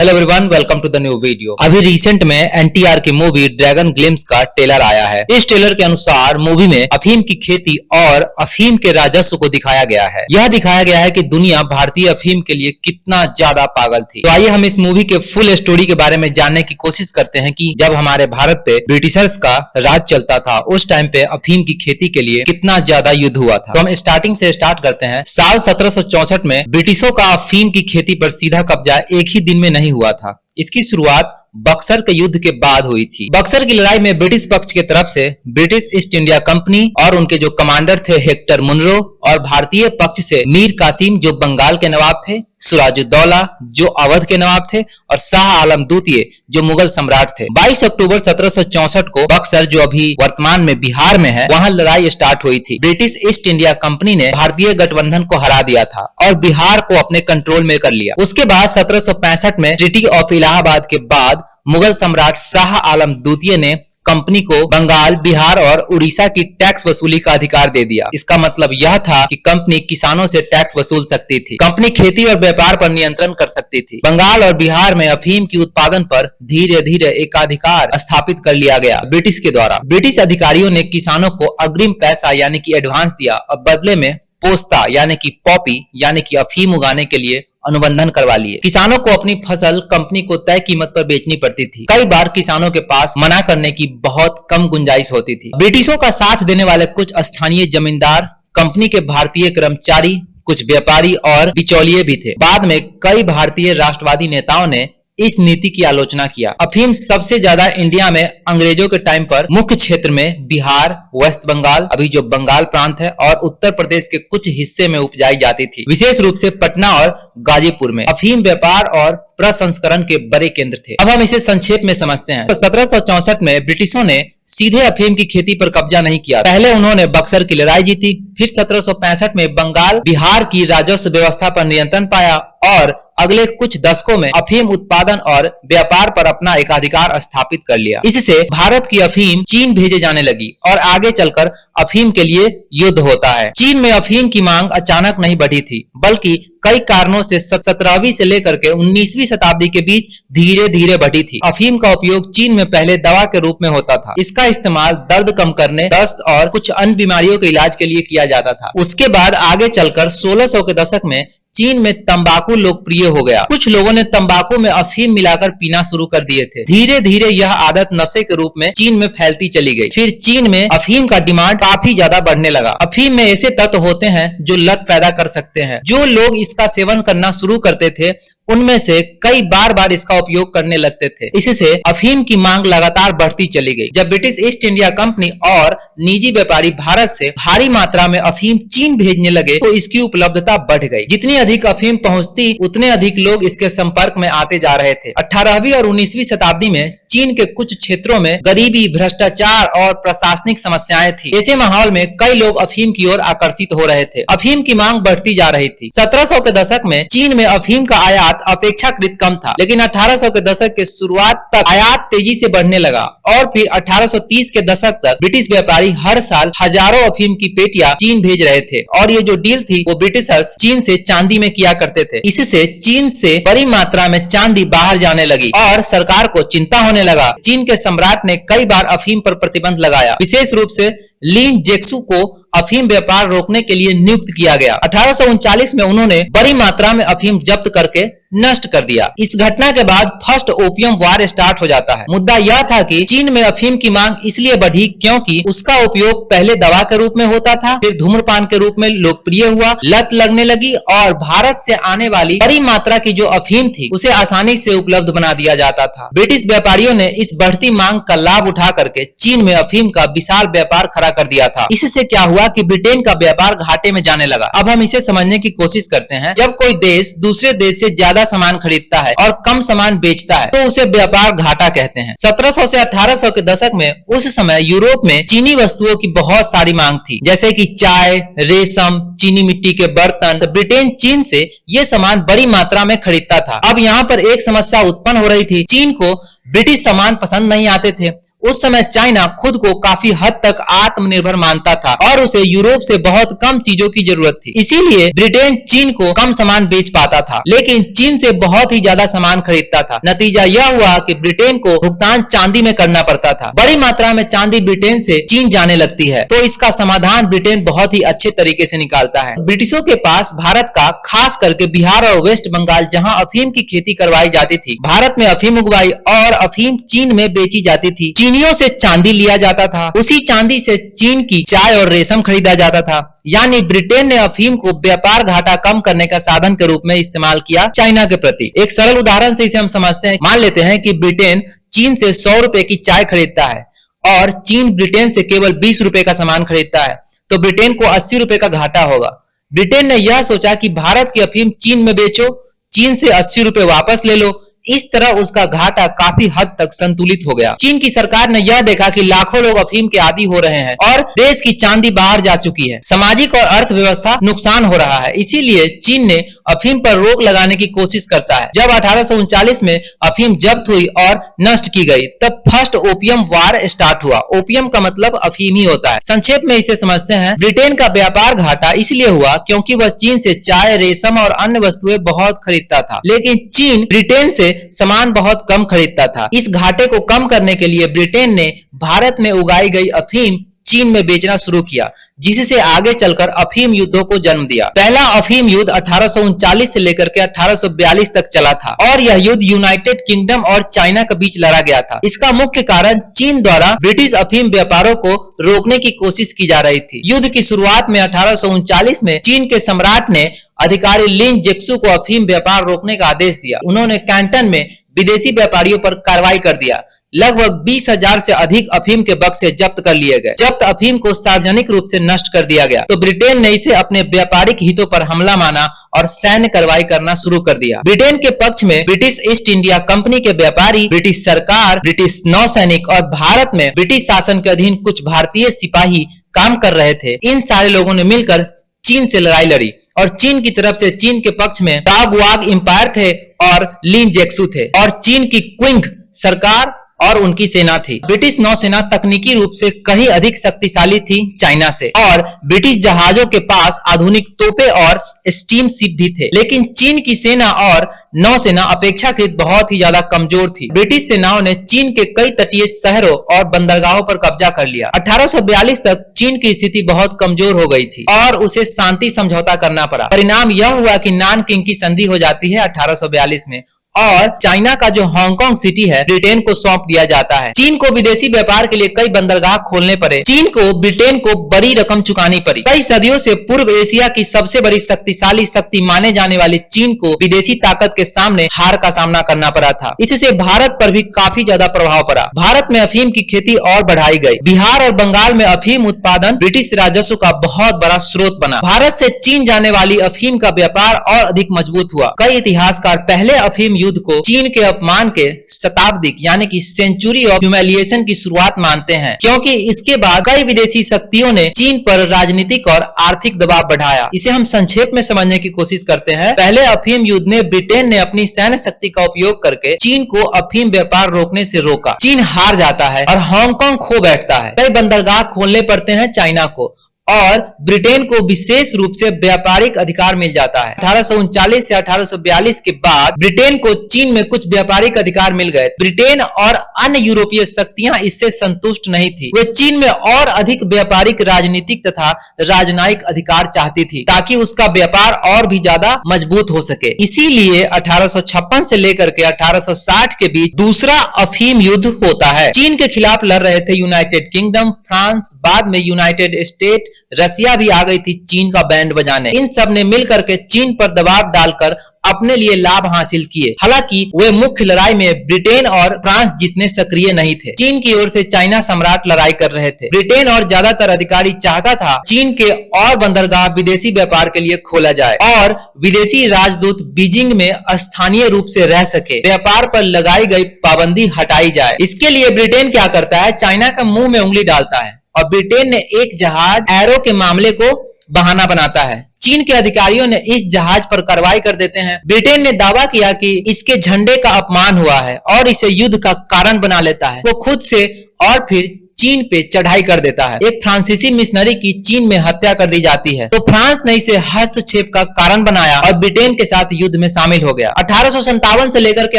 Hello everyone, welcome to the new video. अभी recent में एनटीआर की मूवी ड्रैगन ग्लिम्स का ट्रेलर आया है। इस ट्रेलर के अनुसार मूवी में अफीम की खेती और अफीम के राजस्व को दिखाया गया है। यह दिखाया गया है कि दुनिया भारतीय अफीम के लिए कितना ज्यादा पागल थी। तो आइए हम इस मूवी के फुल स्टोरी के बारे में जानने की कोशिश करते हैं कि जब हमारे भारत पे ब्रिटिशर्स का राज चलता था उस टाइम पे अफीम की खेती के लिए कितना ज्यादा युद्ध हुआ था। तो हम स्टार्टिंग से स्टार्ट करते हैं। साल 1764 में ब्रिटिशों का अफीम की खेती पर सीधा कब्जा एक ही दिन में नहीं हुआ था। इसकी शुरुआत बक्सर के युद्ध के बाद हुई थी। बक्सर की लड़ाई में ब्रिटिश पक्ष की तरफ से ब्रिटिश ईस्ट इंडिया कंपनी और उनके जो कमांडर थे हेक्टर मुनरो, और भारतीय पक्ष से मीर कासिम जो बंगाल के नवाब थे, सिराजुद्दौला जो अवध के नवाब थे, और शाह आलम द्वितीय जो मुगल सम्राट थे। 22 अक्टूबर 1764 को बक्सर जो अभी वर्तमान में बिहार में है, वहां लड़ाई स्टार्ट हुई थी। ब्रिटिश ईस्ट इंडिया कंपनी ने भारतीय गठबंधन को हरा दिया था और बिहार को अपने कंट्रोल में कर लिया। उसके बाद 1765 में ट्रीटी ऑफ इलाहाबाद के बाद मुगल सम्राट शाह आलम द्वितीय ने कंपनी को बंगाल, बिहार और उड़ीसा की टैक्स वसूली का अधिकार दे दिया। इसका मतलब यह था कि कंपनी किसानों से टैक्स वसूल सकती थी। कंपनी खेती और व्यापार पर नियंत्रण कर सकती थी। बंगाल और बिहार में अफीम की उत्पादन पर धीरे धीरे एकाधिकार स्थापित कर लिया गया ब्रिटिश के द्वारा। ब्रिटिश अधिकारियों ने किसानों को अग्रिम पैसा यानी कि एडवांस दिया और बदले में पोस्ता यानी कि पॉपी यानी कि अफीम उगाने के लिए अनुबंधन करवा लिए। किसानों को अपनी फसल कंपनी को तय कीमत पर बेचनी पड़ती थी। कई बार किसानों के पास मना करने की बहुत कम गुंजाइश होती थी। ब्रिटिशों का साथ देने वाले कुछ स्थानीय जमींदार, कंपनी के भारतीय कर्मचारी, कुछ व्यापारी और बिचौलिए भी थे। बाद में कई भारतीय राष्ट्रवादी नेताओं ने इस नीति की आलोचना किया। अफीम सबसे ज्यादा इंडिया में अंग्रेजों के टाइम पर मुख्य क्षेत्र में बिहार, वेस्ट बंगाल अभी जो बंगाल प्रांत है, और उत्तर प्रदेश के कुछ हिस्से में उपजाई जाती थी। विशेष रूप से पटना और गाजीपुर में अफीम व्यापार और प्रसंस्करण के बड़े केंद्र थे। अब हम इसे संक्षेप में समझते हैं। तो 1764 में ब्रिटिशों ने सीधे अफीम की खेती पर कब्जा नहीं किया। पहले उन्होंने बक्सर की लड़ाई जीती, फिर 1765 में बंगाल, बिहार की राजस्व व्यवस्था पर नियंत्रण पाया और अगले कुछ दशकों में अफीम उत्पादन और व्यापार पर अपना एकाधिकार स्थापित कर लिया। इससे भारत की अफीम चीन भेजे जाने लगी और आगे चलकर अफीम के लिए युद्ध होता है। चीन में अफीम की मांग अचानक नहीं बढ़ी थी, बल्कि कई कारणों से 17वीं से लेकर के 19वीं शताब्दी के बीच धीरे धीरे बढ़ी थी। अफीम का उपयोग चीन में पहले दवा के रूप में होता था। इसका इस्तेमाल दर्द कम करने, दस्त और कुछ अन्य बीमारियों के इलाज के लिए किया जाता था। उसके बाद आगे चलकर 1600 के दशक में चीन में तंबाकू लोकप्रिय हो गया। कुछ लोगों ने तंबाकू में अफीम मिलाकर पीना शुरू कर दिए थे। धीरे धीरे यह आदत नशे के रूप में चीन में फैलती चली गई। फिर चीन में अफीम का डिमांड काफी ज्यादा बढ़ने लगा। अफीम में ऐसे तत्व होते हैं जो लत पैदा कर सकते हैं। जो लोग इसका सेवन करना शुरू करते थे उनमें से कई बार बार इसका उपयोग करने लगते थे। इससे अफीम की मांग लगातार बढ़ती चली गई। जब ब्रिटिश ईस्ट इंडिया कंपनी और निजी व्यापारी भारत से भारी मात्रा में अफीम चीन भेजने लगे तो इसकी उपलब्धता बढ़ गई। जितनी अधिक अफीम पहुंचती उतने अधिक लोग इसके संपर्क में आते जा रहे थे। 18वीं और 19वीं शताब्दी में चीन के कुछ क्षेत्रों में गरीबी, भ्रष्टाचार और प्रशासनिक समस्याएं थी। ऐसे माहौल में कई लोग अफीम की ओर आकर्षित हो रहे थे। अफीम की मांग बढ़ती जा रही थी। 1700 के दशक में चीन में अफीम का आयात अपेक्षाकृत कम था, लेकिन 1800 के दशक के शुरुआत तक आयात तेजी से बढ़ने लगा और फिर 1830 के दशक तक ब्रिटिश व्यापारी हर साल हजारों अफीम की पेटियां चीन भेज रहे थे। और ये जो डील थी वो ब्रिटिशर्स चीन से चांदी में किया करते थे। इससे चीन से बड़ी मात्रा में चांदी बाहर जाने लगी और सरकार को चिंता होने लगा। चीन के सम्राट ने कई बार अफीम पर प्रतिबंध लगाया। विशेष रूप से लिन जेक्सु को अफीम व्यापार रोकने के लिए नियुक्त किया गया। 1839 में उन्होंने बड़ी मात्रा में अफीम जब्त करके नष्ट कर दिया। इस घटना के बाद फर्स्ट ओपियम वार स्टार्ट हो जाता है। मुद्दा यह था कि चीन में अफीम की मांग इसलिए बढ़ी क्योंकि उसका उपयोग पहले दवा के रूप में होता था, फिर धूम्रपान के रूप में लोकप्रिय हुआ, लत लगने लगी और भारत से आने वाली बड़ी मात्रा की जो अफीम थी उसे आसानी से उपलब्ध बना दिया जाता था। ब्रिटिश व्यापारियों ने इस बढ़ती मांग का लाभ उठा करके चीन में अफीम का विशाल व्यापार खड़ा कर दिया था। इससे क्या हुआ कि ब्रिटेन का व्यापार घाटे में जाने लगा। अब हम इसे समझने की कोशिश करते हैं। जब कोई देश दूसरे देश से ज्यादा सामान खरीदता है और कम सामान बेचता है तो उसे व्यापार घाटा कहते हैं। 1700 से 1800 के दशक में उस समय यूरोप में चीनी वस्तुओं की बहुत सारी मांग थी, जैसे कि चाय, रेशम, चीनी मिट्टी के बर्तन। तो ब्रिटेन चीन से ये सामान बड़ी मात्रा में खरीदता था। अब यहाँ पर एक समस्या उत्पन्न हो रही थी। चीन को ब्रिटिश सामान पसंद नहीं आते थे उस समय चाइना खुद को काफी हद तक आत्मनिर्भर मानता था और उसे यूरोप से बहुत कम चीजों की जरूरत थी। इसीलिए ब्रिटेन चीन को कम सामान बेच पाता था, लेकिन चीन से बहुत ही ज्यादा सामान खरीदता था। नतीजा यह हुआ कि ब्रिटेन को भुगतान चांदी में करना पड़ता था। बड़ी मात्रा में चांदी ब्रिटेन से चीन जाने लगती है, तो इसका समाधान ब्रिटेन बहुत ही अच्छे तरीके से निकालता है। ब्रिटिशों के पास भारत का, खास करके बिहार और वेस्ट बंगाल जहां अफीम की खेती करवाई जाती थी, भारत में अफीम उगवाई और अफीम चीन में बेची जाती थी। चीनियों से चांदी लिया जाता था, उसी चांदी से चीन की चाय और रेशम खरीदा जाता था। यानी ब्रिटेन ने अफीम को व्यापार घाटा कम करने का साधन के रूप में इस्तेमाल किया चाइना के प्रति। एक सरल उदाहरण से इसे हम समझते हैं। मान लेते हैं कि ब्रिटेन चीन से 100 रुपए की चाय खरीदता है और चीन ब्रिटेन से केवल 20 रुपए का सामान खरीदता है, तो ब्रिटेन को 80 रुपए का घाटा होगा। ब्रिटेन ने यह सोचा कि भारत की अफीम चीन में बेचो, चीन से 80 रुपए वापस ले लो। इस तरह उसका घाटा काफी हद तक संतुलित हो गया। चीन की सरकार ने यह देखा कि लाखों लोग अफीम के आदी हो रहे हैं और देश की चांदी बाहर जा चुकी है, सामाजिक और अर्थव्यवस्था नुकसान हो रहा है। इसीलिए चीन ने अफीम पर रोक लगाने की कोशिश करता है। जब 1839 में अफीम जब्त हुई और नष्ट की गई, तब फर्स्ट ओपियम वार स्टार्ट हुआ। ओपियम का मतलब अफीम ही होता है। संक्षेप में इसे समझते हैं। ब्रिटेन का व्यापार घाटा इसलिए हुआ क्योंकि वह चीन से चाय, रेशम और अन्य वस्तुएं बहुत खरीदता था, लेकिन चीन ब्रिटेन से सामान बहुत कम खरीदता था। इस घाटे को कम करने के लिए ब्रिटेन ने भारत में उगाई गई अफीम चीन में बेचना शुरू किया, जिससे आगे चलकर अफीम युद्धों को जन्म दिया। पहला अफीम युद्ध 1839 से लेकर के 1842 तक चला था और यह युद्ध यूनाइटेड किंगडम और चाइना के बीच लड़ा गया था। इसका मुख्य कारण चीन द्वारा ब्रिटिश अफीम व्यापारों को रोकने की कोशिश की जा रही थी। युद्ध की शुरुआत में 1839 में चीन के सम्राट ने अधिकारी लिन जेक्सु को अफीम व्यापार रोकने का आदेश दिया। उन्होंने कैंटन में विदेशी व्यापारियों पर कार्रवाई कर दिया। लगभग 20,000 से अधिक अफीम के बक्से जब्त कर लिए गए। जब्त अफीम को सार्वजनिक रूप से नष्ट कर दिया गया, तो ब्रिटेन ने इसे अपने व्यापारिक हितों पर हमला माना और सैन्य कार्रवाई करना शुरू कर दिया। ब्रिटेन के पक्ष में ब्रिटिश ईस्ट इंडिया कंपनी के व्यापारी, ब्रिटिश सरकार, ब्रिटिश नौसैनिक और भारत में ब्रिटिश शासन के अधीन कुछ भारतीय सिपाही काम कर रहे थे। इन सारे लोगों ने मिलकर चीन से लड़ाई लड़ी और चीन की तरफ से चीन के पक्ष में तागवाग एम्पायर थे और लिन जेक्सु थे, और चीन की क्विंग सरकार और उनकी सेना थी। ब्रिटिश नौसेना तकनीकी रूप से कहीं अधिक शक्तिशाली थी चाइना से, और ब्रिटिश जहाजों के पास आधुनिक तोपे और स्टीम शिप भी थे, लेकिन चीन की सेना और नौसेना अपेक्षाकृत बहुत ही ज्यादा कमजोर थी। ब्रिटिश सेनाओं ने चीन के कई तटीय शहरों और बंदरगाहों पर कब्जा कर लिया। 1842 तक चीन की स्थिति बहुत कमजोर हो गई थी और उसे शांति समझौता करना पड़ा। परिणाम यह हुआ कि नानकिंग की संधि हो जाती है 1842 में, और चाइना का जो हांगकांग सिटी है ब्रिटेन को सौंप दिया जाता है। चीन को विदेशी व्यापार के लिए कई बंदरगाह खोलने पड़े। चीन को ब्रिटेन को बड़ी रकम चुकानी पड़ी। कई सदियों से पूर्व एशिया की सबसे बड़ी शक्तिशाली शक्ति माने जाने वाली चीन को विदेशी ताकत के सामने हार का सामना करना पड़ा था। इससे भारत पर भी काफी ज्यादा प्रभाव पड़ा। भारत में अफीम की खेती और बढ़ाई गई। बिहार और बंगाल में अफीम उत्पादन ब्रिटिश राजस्व का बहुत बड़ा स्रोत बना। भारत से चीन जाने वाली अफीम का व्यापार और अधिक मजबूत हुआ। कई इतिहासकार पहले अफीम युद्ध को चीन के अपमान के शताब्दिक यानी कि सेंचुरी ऑफ ह्यूमिलिएशन की शुरुआत मानते हैं, क्योंकि इसके बाद कई विदेशी शक्तियों ने चीन पर राजनीतिक और आर्थिक दबाव बढ़ाया। इसे हम संक्षेप में समझने की कोशिश करते हैं। पहले अफीम युद्ध में ब्रिटेन ने अपनी सैन्य शक्ति का उपयोग करके चीन को अफीम व्यापार रोकने से रोका। चीन हार जाता है और हांगकांग खो बैठता है। कई बंदरगाह खोलने पड़ते हैं चाइना को और ब्रिटेन को विशेष रूप से व्यापारिक अधिकार मिल जाता है। 1839 से 1842 के बाद ब्रिटेन को चीन में कुछ व्यापारिक अधिकार मिल गए। ब्रिटेन और अन्य यूरोपीय शक्तियां इससे संतुष्ट नहीं थी। वे चीन में और अधिक व्यापारिक, राजनीतिक तथा राजनयिक अधिकार चाहती थी, ताकि उसका व्यापार और भी ज्यादा मजबूत हो सके। इसीलिए 1856 से लेकर के 1860 के बीच दूसरा अफीम युद्ध होता है। चीन के खिलाफ लड़ रहे थे यूनाइटेड किंगडम, फ्रांस, बाद में यूनाइटेड स्टेट, रसिया भी आ गई थी चीन का बैंड बजाने। इन सब ने मिलकर के चीन पर दबाव डालकर अपने लिए लाभ हासिल किए। हालांकि वे मुख्य लड़ाई में ब्रिटेन और फ्रांस जितने सक्रिय नहीं थे। चीन की ओर से चाइना सम्राट लड़ाई कर रहे थे। ब्रिटेन और ज्यादातर अधिकारी चाहता था चीन के और बंदरगाह विदेशी व्यापार के लिए खोला जाए और विदेशी राजदूत बीजिंग में स्थानीय रूप से रह सके, व्यापार पर लगाई गई पाबंदी हटाई जाए। इसके लिए ब्रिटेन क्या करता है, चाइना का मुंह में उंगली डालता है और ब्रिटेन ने एक जहाज एरो के मामले को बहाना बनाता है। चीन के अधिकारियों ने इस जहाज पर कार्रवाई कर देते हैं। ब्रिटेन ने दावा किया कि इसके झंडे का अपमान हुआ है और इसे युद्ध का कारण बना लेता है। वो खुद से और फिर चीन पे चढ़ाई कर देता है। एक फ्रांसीसी मिशनरी की चीन में हत्या कर दी जाती है, तो फ्रांस ने इसे हस्तक्षेप का कारण बनाया और ब्रिटेन के साथ युद्ध में शामिल हो गया। 1857 से लेकर के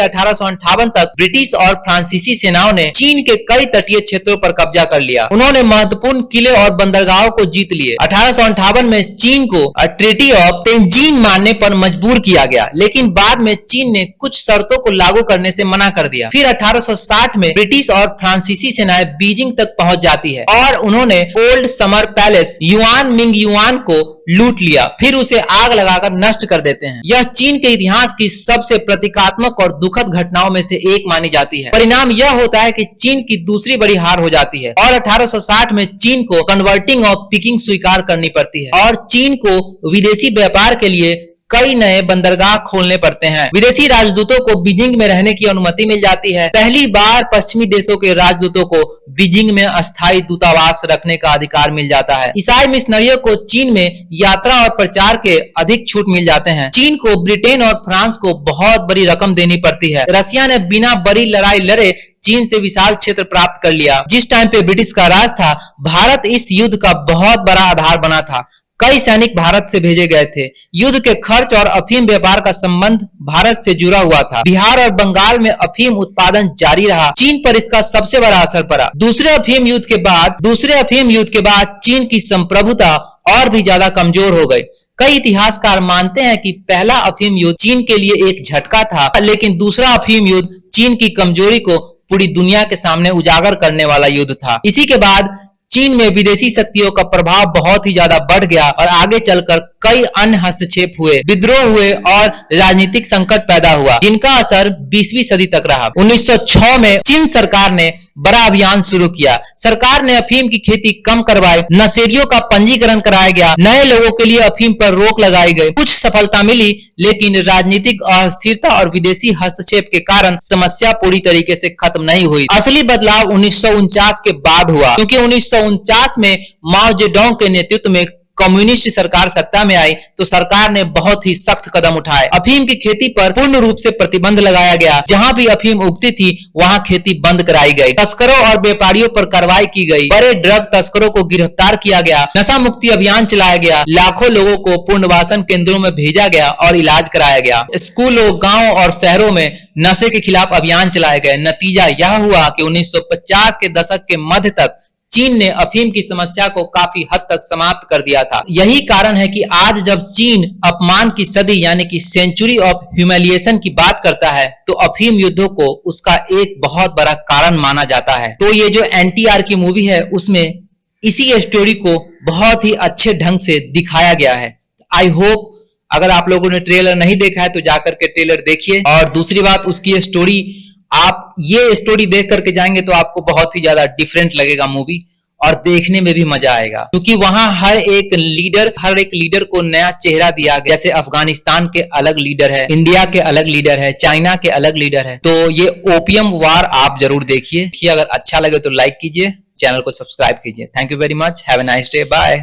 1858 तक ब्रिटिश और फ्रांसीसी सेनाओं ने चीन के कई तटीय क्षेत्रों पर कब्जा कर लिया। उन्होंने महत्वपूर्ण किले और बंदरगाहों को जीत लिए। 1858 में चीन को ट्रीटी ऑफ तेंजीन मानने पर मजबूर किया गया, लेकिन बाद में चीन ने कुछ शर्तों को लागू करने से मना कर दिया। फिर 1860 में ब्रिटिश और फ्रांसीसी सेनाएं बीजिंग तक पहुंच जाती है और उन्होंने old summer palace yuan Ming yuan को लूट लिया, फिर उसे आग लगाकर नष्ट कर देते हैं। यह चीन के इतिहास की सबसे प्रतीकात्मक और दुखद घटनाओं में से एक मानी जाती है। परिणाम यह होता है कि चीन की दूसरी बड़ी हार हो जाती है और 1860 में चीन को कन्वर्टिंग ऑफ पीकिंग स्वीकार करनी पड़ती है और चीन को विदेशी व्यापार के लिए कई नए बंदरगाह खोलने पड़ते हैं। विदेशी राजदूतों को बीजिंग में रहने की अनुमति मिल जाती है। पहली बार पश्चिमी देशों के राजदूतों को बीजिंग में अस्थायी दूतावास रखने का अधिकार मिल जाता है। ईसाई मिशनरियों को चीन में यात्रा और प्रचार के अधिक छूट मिल जाते हैं। चीन को ब्रिटेन और फ्रांस को बहुत बड़ी रकम देनी पड़ती है। रसिया ने बिना बड़ी लड़ाई लड़े चीन से विशाल क्षेत्र प्राप्त कर लिया। जिस टाइम पे ब्रिटिश का राज था, भारत इस युद्ध का बहुत बड़ा आधार बना था। कई सैनिक भारत से भेजे गए थे। युद्ध के खर्च और अफीम व्यापार का संबंध भारत से जुड़ा हुआ था। बिहार और बंगाल में अफीम उत्पादन जारी रहा। चीन पर इसका सबसे बड़ा असर पड़ा। दूसरे अफीम युद्ध के बाद चीन की संप्रभुता और भी ज्यादा कमजोर हो गई। कई इतिहासकार मानते हैं कि पहला अफीम युद्ध चीन के लिए एक झटका था, लेकिन दूसरा अफीम युद्ध चीन की कमजोरी को पूरी दुनिया के सामने उजागर करने वाला युद्ध था। इसी के बाद चीन में विदेशी शक्तियों का प्रभाव बहुत ही ज्यादा बढ़ गया और आगे चलकर कई अन्य हस्तक्षेप हुए, विद्रोह हुए और राजनीतिक संकट पैदा हुआ, जिनका असर 20वीं सदी तक रहा। 1906 में चीन सरकार ने बड़ा अभियान शुरू किया। सरकार ने अफीम की खेती कम करवाई, नशेड़ियों का पंजीकरण कराया गया, नए लोगों के लिए अफीम पर रोक लगाई गई। कुछ सफलता मिली, लेकिन राजनीतिक अस्थिरता और विदेशी हस्तक्षेप के कारण समस्या पूरी तरीके से खत्म नहीं हुई। असली बदलाव 1949 के बाद हुआ, क्योंकि 1949 में माओ जेडोंग के नेतृत्व में कम्युनिस्ट सरकार सत्ता में आई, तो सरकार ने बहुत ही सख्त कदम उठाए। अफीम की खेती पर पूर्ण रूप से प्रतिबंध लगाया गया। जहां भी अफीम उगती थी, वहां खेती बंद कराई गई। तस्करों और व्यापारियों पर कार्रवाई की गई। बड़े ड्रग तस्करों को गिरफ्तार किया गया। नशा मुक्ति अभियान चलाया गया। लाखों लोगों को पुनर्वासन केंद्रों में भेजा गया और इलाज कराया गया। स्कूलों, गाँव और शहरों में नशे के खिलाफ अभियान चलाए गए। नतीजा यह हुआ कि 1950 के दशक के मध्य तक चीन ने अफीम की समस्या को काफी हद तक समाप्त कर दिया था। यही कारण है कि आज जब चीन अपमान की सदी यानी कि सेंचुरी ऑफ ह्यूमिलिएशन की बात करता है, तो अफीम युद्धों को उसका एक बहुत बड़ा कारण माना जाता है। तो ये जो NTR की मूवी है, उसमें इसी स्टोरी को बहुत ही अच्छे ढंग से दिखाया गया है। आई होप अगर आप लोगों ने ट्रेलर नहीं देखा है तो जाकर के ट्रेलर देखिए। और दूसरी बात, उसकी स्टोरी, आप ये स्टोरी देख करके जाएंगे तो आपको बहुत ही ज्यादा डिफरेंट लगेगा मूवी, और देखने में भी मजा आएगा, क्योंकि वहां हर एक लीडर को नया चेहरा दिया गया। जैसे अफगानिस्तान के अलग लीडर है, इंडिया के अलग लीडर है, चाइना के अलग लीडर है। तो ये ओपियम वार आप जरूर देखिए। अगर अच्छा लगे तो लाइक कीजिए, चैनल को सब्सक्राइब कीजिए। Thank you very much, have a nice day, bye.